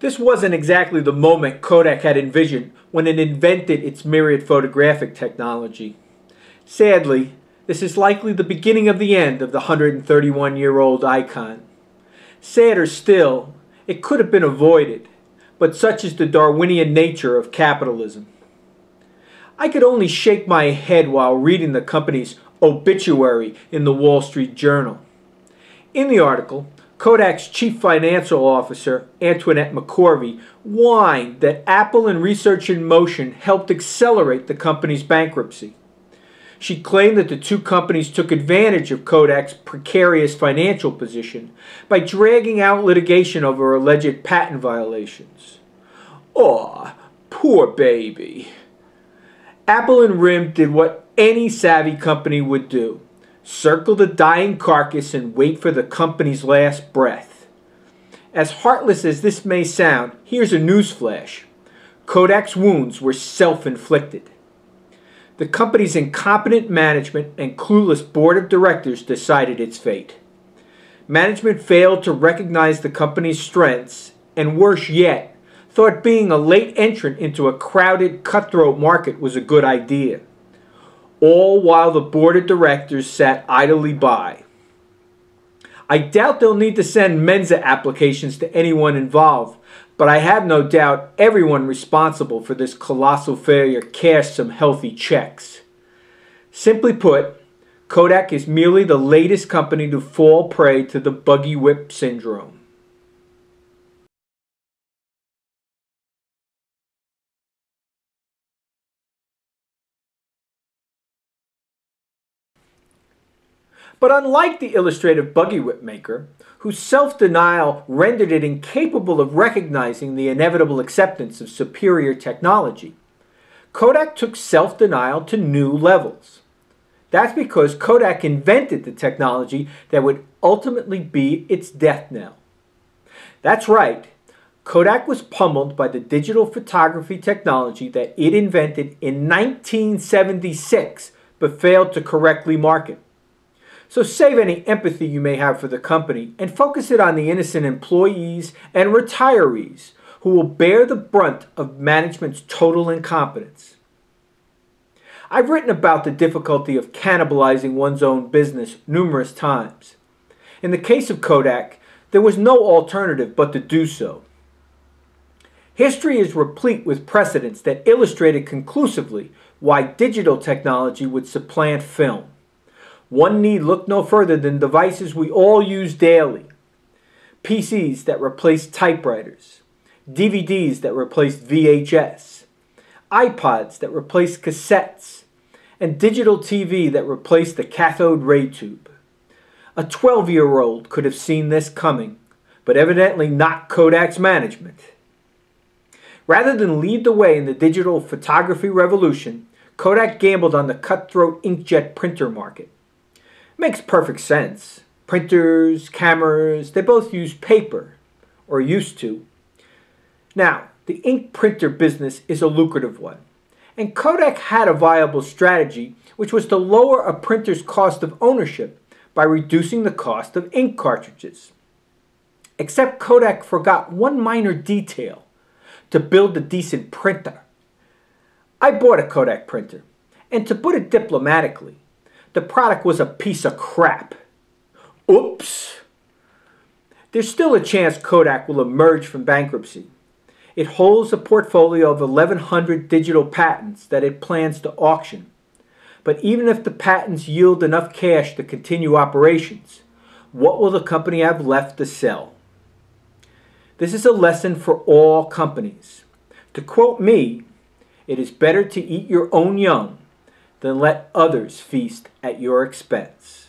This wasn't exactly the moment Kodak had envisioned when it invented its myriad photographic technology. Sadly, this is likely the beginning of the end of the 131-year-old icon. Sadder still, it could have been avoided, but such is the Darwinian nature of capitalism. I could only shake my head while reading the company's obituary in the Wall Street Journal. In the article, Kodak's chief financial officer, Antoinette McCorvey, whined that Apple and Research in Motion helped accelerate the company's bankruptcy. She claimed that the two companies took advantage of Kodak's precarious financial position by dragging out litigation over alleged patent violations. Aw, poor baby. Apple and RIM did what any savvy company would do: circle the dying carcass and wait for the company's last breath. As heartless as this may sound, here's a newsflash. Kodak's wounds were self-inflicted. The company's incompetent management and clueless board of directors decided its fate. Management failed to recognize the company's strengths, and worse yet, thought being a late entrant into a crowded, cutthroat market was a good idea. All while the board of directors sat idly by. I doubt they'll need to send Mensa applications to anyone involved, but I have no doubt everyone responsible for this colossal failure cashed some healthy checks. Simply put, Kodak is merely the latest company to fall prey to the buggy whip syndrome. But unlike the illustrative buggy whip maker, whose self-denial rendered it incapable of recognizing the inevitable acceptance of superior technology, Kodak took self-denial to new levels. That's because Kodak invented the technology that would ultimately be its death knell. That's right, Kodak was pummeled by the digital photography technology that it invented in 1976 but failed to correctly market. So save any empathy you may have for the company and focus it on the innocent employees and retirees who will bear the brunt of management's total incompetence. I've written about the difficulty of cannibalizing one's own business numerous times. In the case of Kodak, there was no alternative but to do so. History is replete with precedents that illustrated conclusively why digital technology would supplant film. One need look no further than devices we all use daily. PCs that replaced typewriters, DVDs that replaced VHS, iPods that replaced cassettes, and digital TV that replaced the cathode ray tube. A 12-year-old could have seen this coming, but evidently not Kodak's management. Rather than lead the way in the digital photography revolution, Kodak gambled on the cutthroat inkjet printer market. Makes perfect sense. Printers, cameras, they both use paper, or used to. Now, the ink printer business is a lucrative one, and Kodak had a viable strategy, which was to lower a printer's cost of ownership by reducing the cost of ink cartridges. Except Kodak forgot one minor detail: to build a decent printer. I bought a Kodak printer, and to put it diplomatically, the product was a piece of crap. Oops! There's still a chance Kodak will emerge from bankruptcy. It holds a portfolio of 1,100 digital patents that it plans to auction. But even if the patents yield enough cash to continue operations, what will the company have left to sell? This is a lesson for all companies. To quote me, it is better to eat your own young than let others feast at your expense.